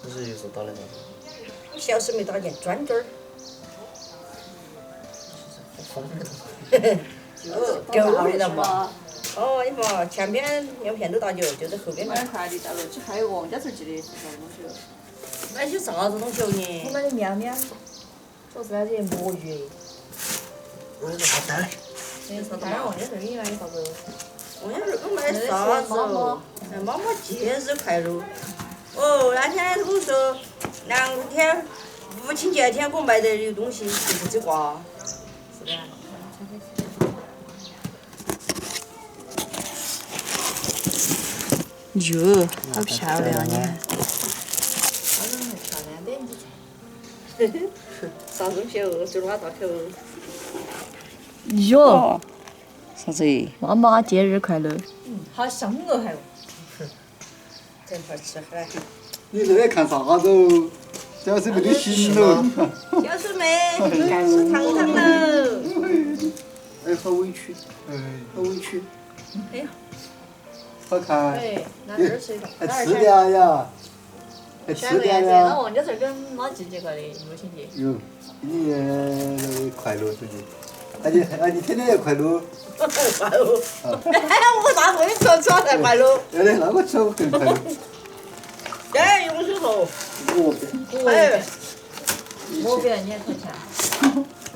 你是有时候打的啥？小时没打见砖砖儿。疯的够的了嘛。哦，你嘛，前边两片都打酒，就在后边。买快递到了，这还有个王家头记得是啥东西？买些啥子东西哦你？我买的喵喵，主要是买这些魔芋。我有个啥单？看王家头你买的啥子？我想我买的啥子哦？妈妈节日快乐。哦，那天他跟我说，2天母亲节天给我买的有东西，就是这个。是的。哟，好漂亮啊！你看。好像还漂亮点子。啥东西哦？嘴巴大口。哟，啥子？妈妈节日快乐。好香哦，还有。整块吃好了。你这在看啥子哦？小师妹都醒了。小师妹，干死糖糖喽！哎，好委屈，好委屈。哎呀，好看。哎，拿这儿睡吧。还吃点呀？还吃点那呀？王家头跟哪季节过的母亲节？哟，今年快乐，兄弟！你天天要快乐。快乐。哎，我咋会说才快乐？要得，那个吃更快乐。哎，用手头。哎，我表你还可强。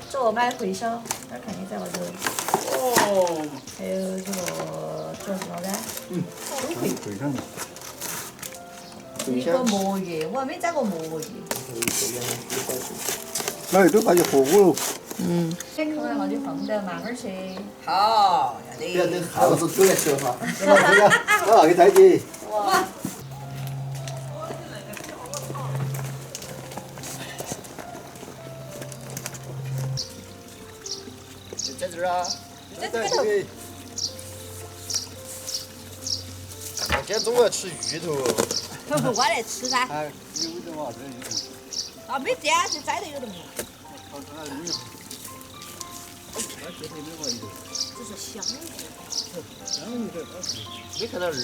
走，买回烧，那看你在哪头。哦。还有这个主要是啥子？会上的。一个魔芋，我还没摘过魔芋。那都快就合我了。先看完那就放到慢慢吃。好，要得。不要等耗子走来吃哈。我那个再见。哇。在这儿啊。在这头。今天中午要吃芋头哦。我来吃噻。哎，有的嘛，这有。啊，没这是摘的有的嘛。这是香芋。没看到二呢？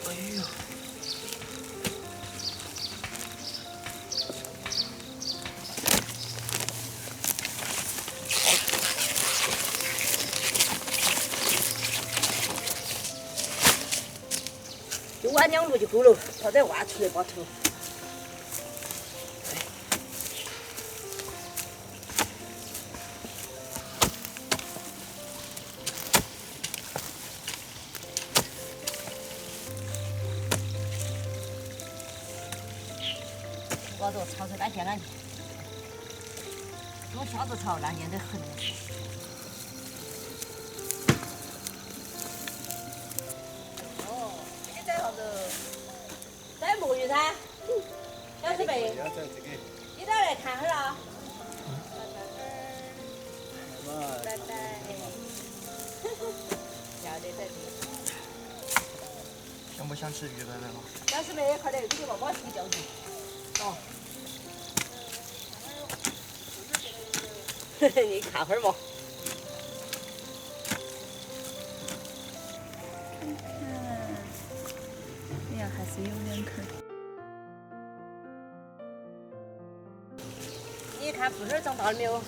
哎呦！就挖2路就够了，好再挖出来把头。挖着炒出来天安，用虾子炒那黏得很。哦，你在啥子？摘魔芋噻。小师妹，你到来看会儿啊。拜拜。要得在这。想不想吃鱼板面嘛？小师妹，快点给你爸爸洗个饺子。哦。嘿嘿，你看会儿嘛。哎呀，还是有2口。你看妇女儿长大了没有？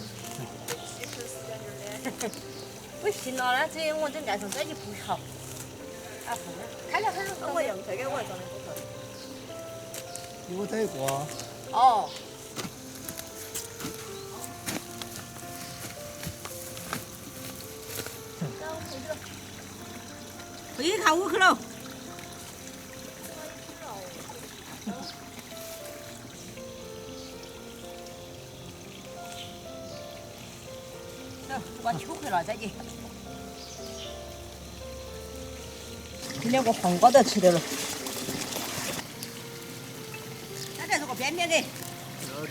不行了，那这我这岸上摘起不好。啊，妇女儿，开了会儿。我用这个我还长得不错。我摘过。哦。回去看5口了。走，把秋葵拿再去。今天我黄瓜都吃得了。再来这个边边的。要的。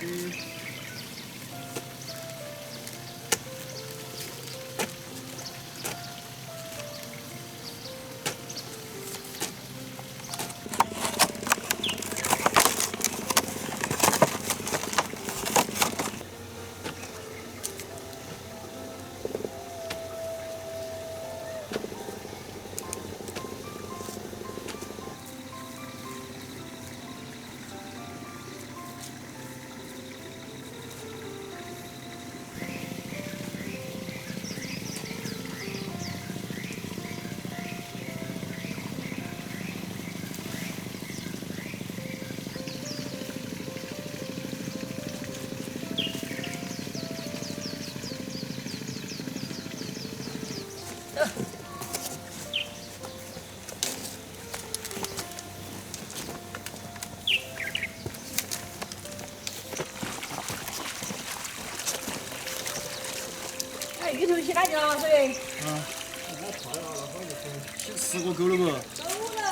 洗干净了水。吃过够了不？够了。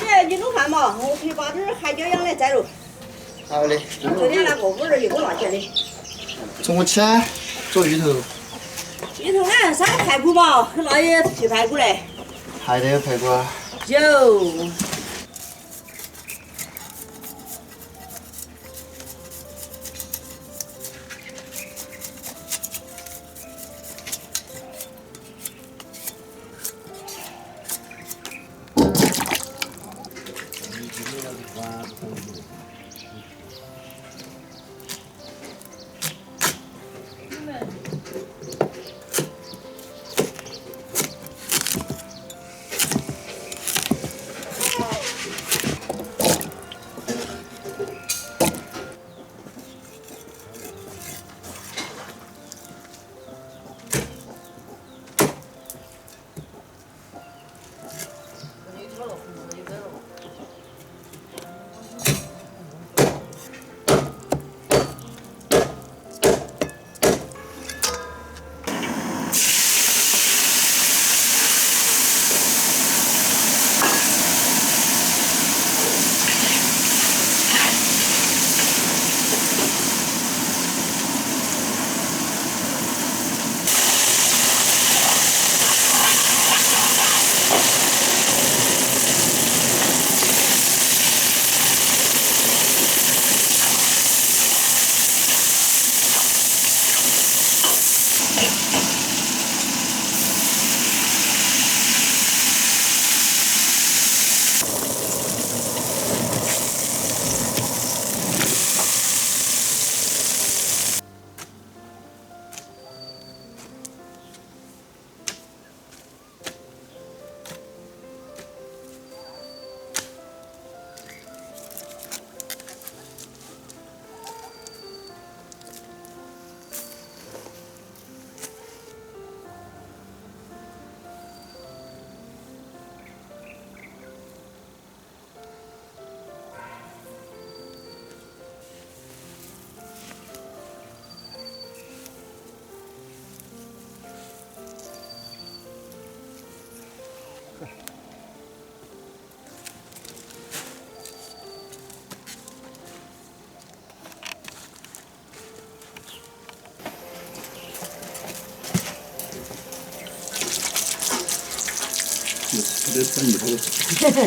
哎，你弄饭嘛，我可以把点海椒羊来宰了。好的。昨天那个屋儿又拿起来的。中午起来做芋头。芋头俺三个排骨嘛，那也配排骨嘞。还得有排骨啊。有。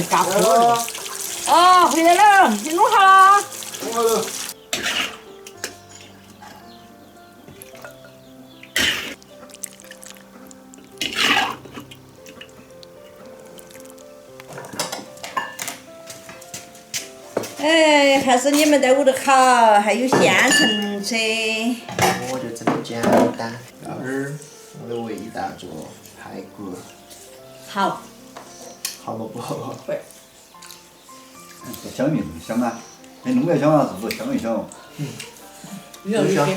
嘎破了。哦，回来了，你弄好了？弄好了。哎，还是你们在屋头好，还有现成吃。我就这么简单。待会儿我的味道做排骨，好。好不不好？香味香啊，没弄得香啊，是不是香味香？越来越香。